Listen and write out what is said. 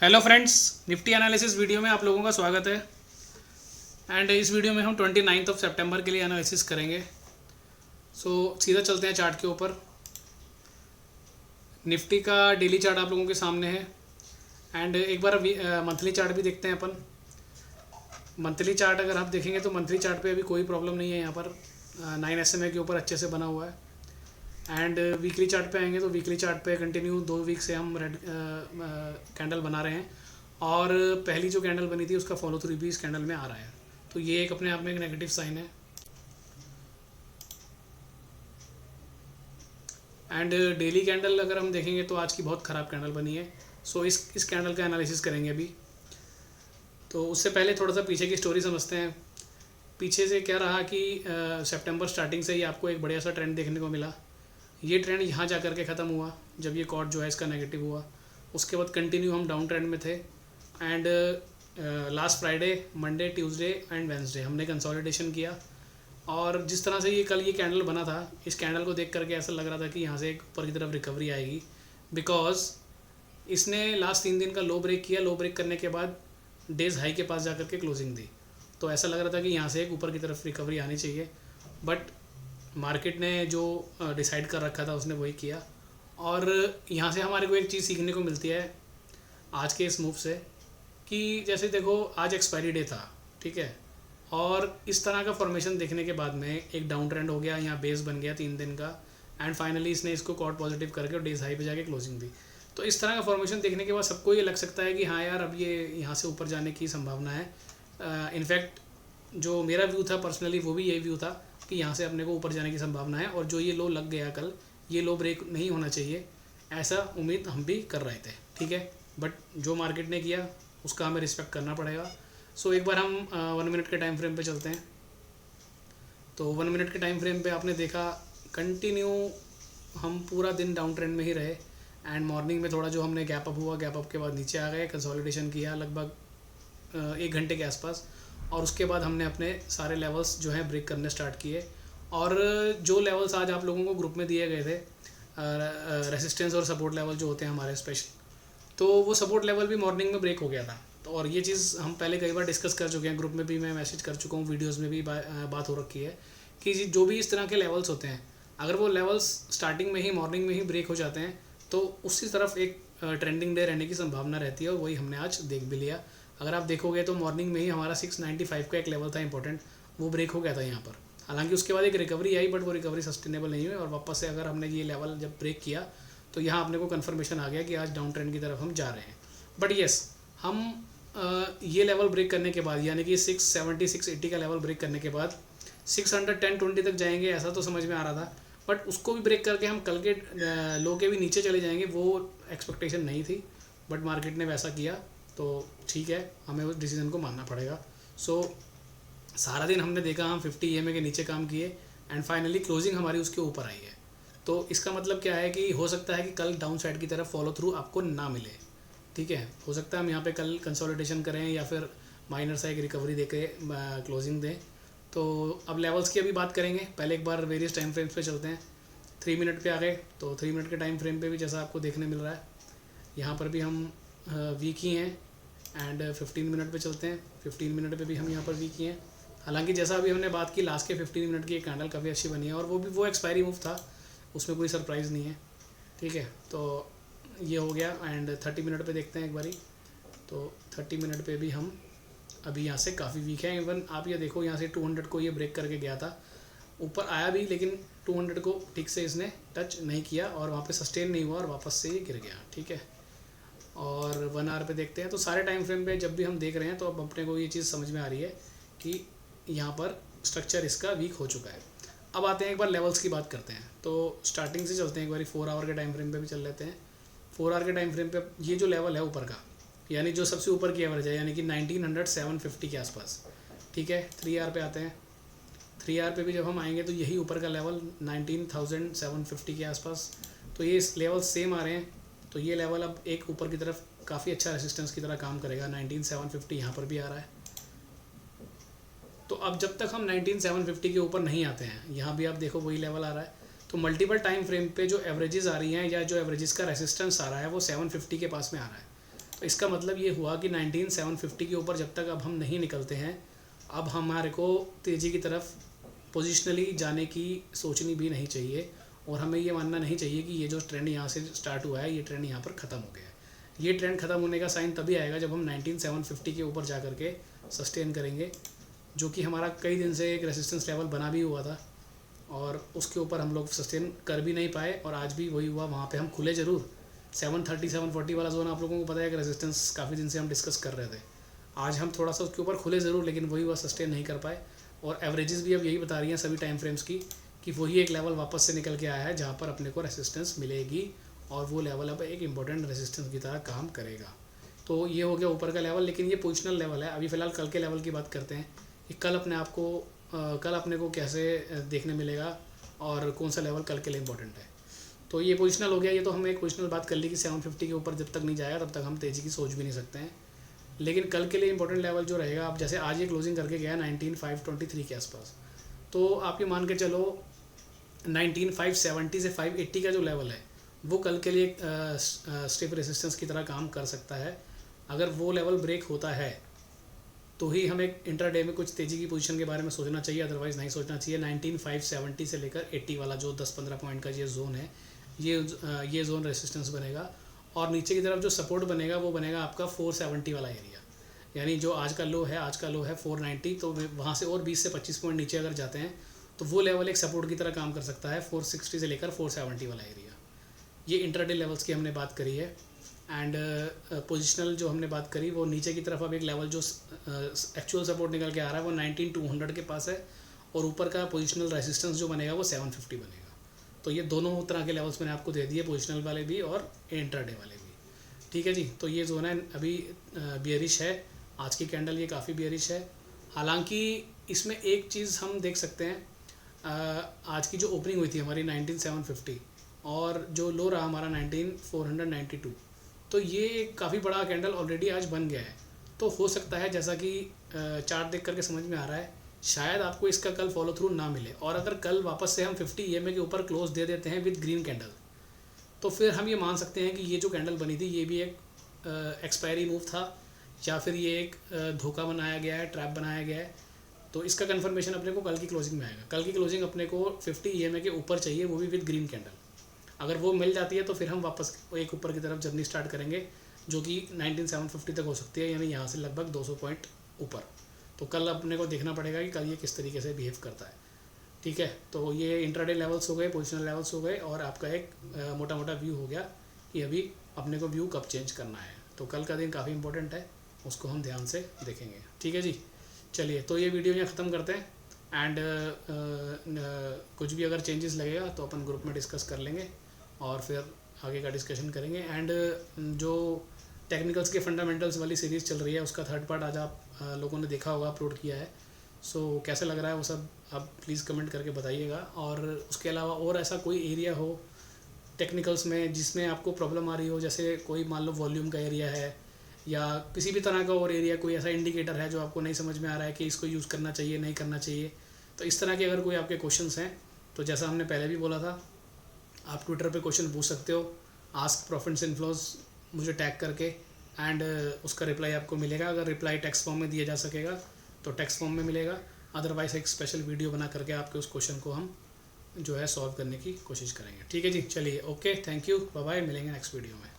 Hello friends, Nifty analysis video में आप लोगों का स्वागत है। एंड इस वीडियो में हम 29 ऑफ सितंबर के लिए एनालिसिस करेंगे। सीधा चलते हैं चार्ट के ऊपर। निफ्टी का डेली चार्ट आप लोगों के सामने है। एंड एक बार मंथली चार्ट भी देखते हैं अपन। मंथली चार्ट अगर आप देखेंगे तो मंथली चार्ट पे अभी कोई प्रॉब्लम नहीं है। यहाँ पर 9 SMA के ऊपर अच्छे से बना हुआ है। एंड वीकली चार्ट पे आएंगे तो वीकली चार्ट पे कंटिन्यू 2 वीक से हम रेड कैंडल बना रहे हैं। और पहली जो कैंडल बनी थी उसका फॉलो थ्रू भी इस कैंडल में आ रहा है। तो ये एक अपने आप में एक नेगेटिव साइन है। एंड डेली कैंडल अगर हम देखेंगे तो आज की बहुत ख़राब कैंडल बनी है। इस कैंडल का एनालिसिस करेंगे अभी। तो उससे पहले थोड़ा सा पीछे की स्टोरी समझते हैं। पीछे से क्या रहा कि सितंबर स्टार्टिंग से ही आपको एक बढ़िया सा ट्रेंड देखने को मिला। ये ट्रेंड यहाँ जा कर के ख़त्म हुआ जब ये कॉर्ड जो है इसका नेगेटिव हुआ। उसके बाद कंटिन्यू हम डाउन ट्रेंड में थे। And last Friday, Monday, Tuesday and Wednesday हमने कंसोलिडेशन किया। और जिस तरह से ये कैंडल बना था, इस कैंडल को देख करके ऐसा लग रहा था कि यहाँ से एक ऊपर की तरफ रिकवरी आएगी। बिकॉज इसने लास्ट 3 दिन का लो ब्रेक किया। लो ब्रेक करने के बाद डेज हाई के पास जा कर के क्लोजिंग दी। तो ऐसा लग रहा था कि यहाँ से एक ऊपर की तरफ रिकवरी आनी चाहिए। बट मार्केट ने जो डिसाइड कर रखा था उसने वही किया। और यहाँ से हमारे को एक चीज़ सीखने को मिलती है आज के इस मूव से, कि जैसे देखो आज एक्सपायरी डे था, ठीक है। और इस तरह का फॉर्मेशन देखने के बाद में एक डाउन ट्रेंड हो गया, यहाँ बेस बन गया 3 दिन का। एंड फाइनली इसने इसको कॉर्ड पॉजिटिव करके और डेज हाई पे जाके क्लोजिंग दी। तो इस तरह का फॉर्मेशन देखने के बाद सबको ये लग सकता है कि हाँ यार, अब ये यहाँ से ऊपर जाने की संभावना है। इनफैक्ट जो मेरा व्यू था पर्सनली, वो भी यही व्यू था कि यहाँ से अपने को ऊपर जाने की संभावना है। और जो ये लो लग गया कल, ये लो ब्रेक नहीं होना चाहिए, ऐसा उम्मीद हम भी कर रहे थे, ठीक है। बट जो मार्केट ने किया उसका हमें रिस्पेक्ट करना पड़ेगा। एक बार हम 1 मिनट के टाइम फ्रेम पे चलते हैं। तो 1 मिनट के टाइम फ्रेम पे आपने देखा कंटिन्यू हम पूरा दिन डाउन ट्रेंड में ही रहे। एंड मॉर्निंग में थोड़ा जो हमने गैप अप हुआ, गैप अप के बाद नीचे आ गए, कंसोलिडेशन किया लगभग 1 घंटे के आसपास। और उसके बाद हमने अपने सारे लेवल्स जो हैं ब्रेक करने स्टार्ट किए। और जो लेवल्स आज आप लोगों को ग्रुप में दिए गए थे, रेसिस्टेंस और सपोर्ट लेवल जो होते हैं हमारे स्पेशल, तो वो सपोर्ट लेवल भी मॉर्निंग में ब्रेक हो गया था। तो और ये चीज़ हम पहले कई बार डिस्कस कर चुके हैं, ग्रुप में भी मैं मैसेज कर चुका हूँ, वीडियोज़ में भी बात हो रखी है कि जो भी इस तरह के लेवल्स होते हैं, अगर वो लेवल्स स्टार्टिंग में ही, मॉर्निंग में ही ब्रेक हो जाते हैं तो उसी तरफ एक ट्रेंडिंग डे रहने की संभावना रहती है। और वही हमने आज देख भी लिया। अगर आप देखोगे तो मॉर्निंग में ही हमारा 695 का एक लेवल था इंपॉर्टेंट, वो ब्रेक हो गया था यहाँ पर। हालांकि उसके बाद एक रिकवरी आई, बट वो रिकवरी सस्टेनेबल नहीं हुई। और वापस से अगर हमने ये लेवल जब ब्रेक किया तो यहाँ अपने को कन्फर्मेशन आ गया कि आज डाउन ट्रेंड की तरफ हम जा रहे हैं। बट येस, हम ये लेवल ब्रेक करने के बाद, यानी कि 670 680 का लेवल ब्रेक करने के बाद 610-20 तक जाएंगे, ऐसा तो समझ में आ रहा था। बट उसको भी ब्रेक करके हम कल के लो के भी नीचे चले जाएंगे, वो एक्सपेक्टेशन नहीं थी। बट मार्केट ने वैसा किया, तो ठीक है, हमें उस डिसीजन को मानना पड़ेगा। सारा दिन हमने देखा, हम 50 EMA के नीचे काम किए। एंड फाइनली क्लोजिंग हमारी उसके ऊपर आई है। तो इसका मतलब क्या है कि हो सकता है कि कल डाउन साइड की तरफ फॉलो थ्रू आपको ना मिले, ठीक है। हो सकता है हम यहाँ पे कल कंसोलिडेशन करें या फिर माइनर सा एक रिकवरी दे के क्लोजिंग दें। तो अब लेवल्स की अभी बात करेंगे। पहले एक बार वेरियस टाइम फ्रेम्स पे चलते हैं। 3 मिनट पे आ गए, तो 3 मिनट के टाइम फ्रेम पे भी जैसा आपको देखने मिल रहा है, यहाँ पर भी हम वीक ही हैं। एंड 15 मिनट पे चलते हैं। 15 मिनट पे भी हम यहाँ पर वीक ही हैं। हालांकि जैसा अभी हमने बात की, लास्ट के 15 मिनट की एक कैंडल काफ़ी अच्छी बनी है, और वो एक्सपायरी मूव था, उसमें कोई सरप्राइज़ नहीं है, ठीक है। तो ये हो गया। एंड 30 मिनट पे देखते हैं एक बारी। तो 30 मिनट पे भी हम अभी यहाँ से काफ़ी वीक है। इवन आप ये देखो, यहाँ से 200 को ये ब्रेक करके गया था, ऊपर आया भी, लेकिन 200 को ठीक से इसने टच नहीं किया और वहाँ पे सस्टेन नहीं हुआ और वापस से ये गिर गया, ठीक है। और 1 आवर पे देखते हैं। तो सारे टाइम फ्रेम पे जब भी हम देख रहे हैं तो अब अपने को ये चीज़ समझ में आ रही है कि यहाँ पर स्ट्रक्चर इसका वीक हो चुका है। अब आते हैं, एक बार लेवल्स की बात करते हैं। तो स्टार्टिंग से चलते हैं, एक बार 4 आवर के टाइम फ्रेम पे भी चल लेते हैं। 4 आवर के टाइम फ्रेम पे ये जो लेवल है ऊपर का, यानी जो सबसे ऊपर की एवरेज है, यानी कि 1900-750 के आसपास, ठीक है। 3 आवर पे आते हैं। 3 आवर पे भी जब हम आएंगे तो यही ऊपर का लेवल 19,750 के आसपास। तो ये लेवल सेम आ रहे हैं। तो ये लेवल अब एक ऊपर की तरफ काफ़ी अच्छा रेसिस्टेंस की तरह काम करेगा। 19,750 यहाँ पर भी आ रहा है। तो अब जब तक हम 19,750 के ऊपर नहीं आते हैं, यहाँ भी आप देखो वही लेवल आ रहा है। तो मल्टीपल टाइम फ्रेम पे जो एवरेजेस आ रही हैं या जो एवरेजेस का रेसिस्टेंस आ रहा है वो 750 के पास में आ रहा है। तो इसका मतलब ये हुआ कि 19750 के ऊपर जब तक अब हम नहीं निकलते हैं, अब हमारे को तेज़ी की तरफ पोजिशनली जाने की सोचनी भी नहीं चाहिए, और हमें ये मानना नहीं चाहिए कि ये जो ट्रेंड यहाँ से स्टार्ट हुआ है ये ट्रेंड यहाँ पर ख़त्म हो गया है। ये ट्रेंड ख़त्म होने का साइन तभी आएगा जब हम 19750 के ऊपर जा करके सस्टेन करेंगे, जो कि हमारा कई दिन से एक रेजिस्टेंस लेवल बना भी हुआ था, और उसके ऊपर हम लोग सस्टेन कर भी नहीं पाए, और आज भी वही हुआ। वहाँ पे हम खुले ज़रूर, 730 740 वाला जोन आप लोगों को पता है कि रेजिस्टेंस काफ़ी दिन से हम डिस्कस कर रहे थे। आज हम थोड़ा सा उसके ऊपर खुले ज़रूर, लेकिन वही हुआ, सस्टेन नहीं कर पाए। और एवरेजेस भी अब यही बता रही हैं सभी टाइम फ्रेम्स की कि वही एक लेवल वापस से निकल के आया है जहाँ पर अपने को रेसिस्टेंस मिलेगी, और वो लेवल अब एक इंपॉर्टेंट रेसिस्टेंस की तरह काम करेगा। तो ये हो गया ऊपर का लेवल, लेकिन ये पोजिशनल लेवल है। अभी फ़िलहाल कल के लेवल की बात करते हैं कि कल अपने को कैसे देखने मिलेगा और कौन सा लेवल कल के लिए इंपॉर्टेंट है। तो ये पोजिशनल हो गया। ये तो हमने एक पोजिशनल बात कर ली कि 750 के ऊपर जब तक नहीं जाएगा तब तक हम तेज़ी की सोच भी नहीं सकते हैं। लेकिन कल के लिए इंपॉर्टेंट लेवल जो रहेगा, अब जैसे आज ये क्लोजिंग करके गया 19523 के आसपास, तो आप ये मान के चलो 19570 से 580 का जो लेवल है वो कल के लिए स्टिफ रेसिस्टेंस की तरह काम कर सकता है। अगर वो लेवल ब्रेक होता है तो ही हमें इंट्राडे में कुछ तेज़ी की पोजीशन के बारे में सोचना चाहिए, अदरवाइज़ नहीं सोचना चाहिए। 19570 से लेकर 80 वाला जो 10-15 पॉइंट का ये जोन है, ये जोन रेसिस्टेंस बनेगा, और नीचे की तरफ जो सपोर्ट बनेगा वो बनेगा आपका 470 वाला एरिया। यानी जो आज का लो है 490, तो वहाँ से और 20 से 25 पॉइंट नीचे अगर जाते हैं तो वो लेवल एक सपोर्ट की तरह काम कर सकता है, 460 से लेकर 470 वाला एरिया। ये इंट्राडे लेवल्स की हमने बात करी है। एंड पोजिशनल जो हमने बात करी, वो नीचे की तरफ अब एक लेवल जो एक्चुअल सपोर्ट निकल के आ रहा है वो 19200 के पास है, और ऊपर का पोजिशनल रेसिस्टेंस जो बनेगा वो 750 बनेगा। तो ये दोनों तरह के लेवल्स मैंने आपको दे दिए, पोजिशनल वाले भी और इंट्राडे वाले भी। ठीक है जी। तो ये जोन है अभी बियरिश है, आज की कैंडल ये काफ़ी बियरिश है। हालांकि इसमें एक चीज़ हम देख सकते हैं, आज की जो ओपनिंग हुई थी हमारी 19750 और जो लो रहा हमारा 19492, तो ये काफ़ी बड़ा कैंडल ऑलरेडी आज बन गया है। तो हो सकता है, जैसा कि चार्ट देख करके समझ में आ रहा है, शायद आपको इसका कल फॉलो थ्रू ना मिले, और अगर कल वापस से हम 50 EMA के ऊपर क्लोज दे देते हैं विद ग्रीन कैंडल, तो फिर हम ये मान सकते हैं कि ये जो कैंडल बनी थी ये भी एक एक्सपायरी मूव था, या फिर ये एक धोखा बनाया गया है, ट्रैप बनाया गया है। तो इसका कंफर्मेशन अपने को कल की क्लोजिंग में आएगा। कल की क्लोजिंग अपने को 50 EMA के ऊपर चाहिए, वो भी विद ग्रीन कैंडल। अगर वो मिल जाती है तो फिर हम वापस एक ऊपर की तरफ जर्नी स्टार्ट करेंगे, जो कि 19750 तक हो सकती है, यानी यहाँ से लगभग 200 पॉइंट ऊपर। तो कल अपने को देखना पड़ेगा कि कल ये किस तरीके से बिहेव करता है। ठीक है। तो ये इंट्राडे लेवल्स हो गए, पोजिशनल लेवल्स हो गए, और आपका एक मोटा मोटा व्यू हो गया कि अभी अपने को व्यू कब चेंज करना है। तो कल का दिन काफ़ी इंपॉर्टेंट है, उसको हम ध्यान से देखेंगे। ठीक है जी। चलिए, तो ये वीडियो यहाँ ख़त्म करते हैं। एंड कुछ भी अगर चेंजेस लगेगा तो अपन ग्रुप में डिस्कस कर लेंगे और फिर आगे का डिस्कशन करेंगे। एंड जो टेक्निकल्स के फंडामेंटल्स वाली सीरीज़ चल रही है उसका थर्ड पार्ट आज आप लोगों ने देखा होगा, अपलोड किया है। सो कैसा लग रहा है वो सब आप प्लीज़ कमेंट करके बताइएगा। और उसके अलावा और ऐसा कोई एरिया हो टेक्निकल्स में जिसमें आपको प्रॉब्लम आ रही हो, जैसे कोई मान लो वॉल्यूम का एरिया है या किसी भी तरह का और एरिया, कोई ऐसा इंडिकेटर है जो आपको नहीं समझ में आ रहा है कि इसको यूज़ करना चाहिए नहीं करना चाहिए, तो इस तरह के अगर कोई आपके क्वेश्चंस हैं तो जैसा हमने पहले भी बोला था, आप ट्विटर पे क्वेश्चन पूछ सकते हो, आस्क प्रॉफिट्स एंड फ्लॉज मुझे टैग करके, एंड उसका रिप्लाई आपको मिलेगा। अगर रिप्लाई टेक्स्ट फॉर्म में दिया जा सकेगा तो टेक्स्ट फॉर्म में मिलेगा, अदरवाइज एक स्पेशल वीडियो बना करके आपके उस क्वेश्चन को हम जो है सॉल्व करने की कोशिश करेंगे। ठीक है जी। चलिए, okay, thank you, bye bye, मिलेंगे नेक्स्ट वीडियो में।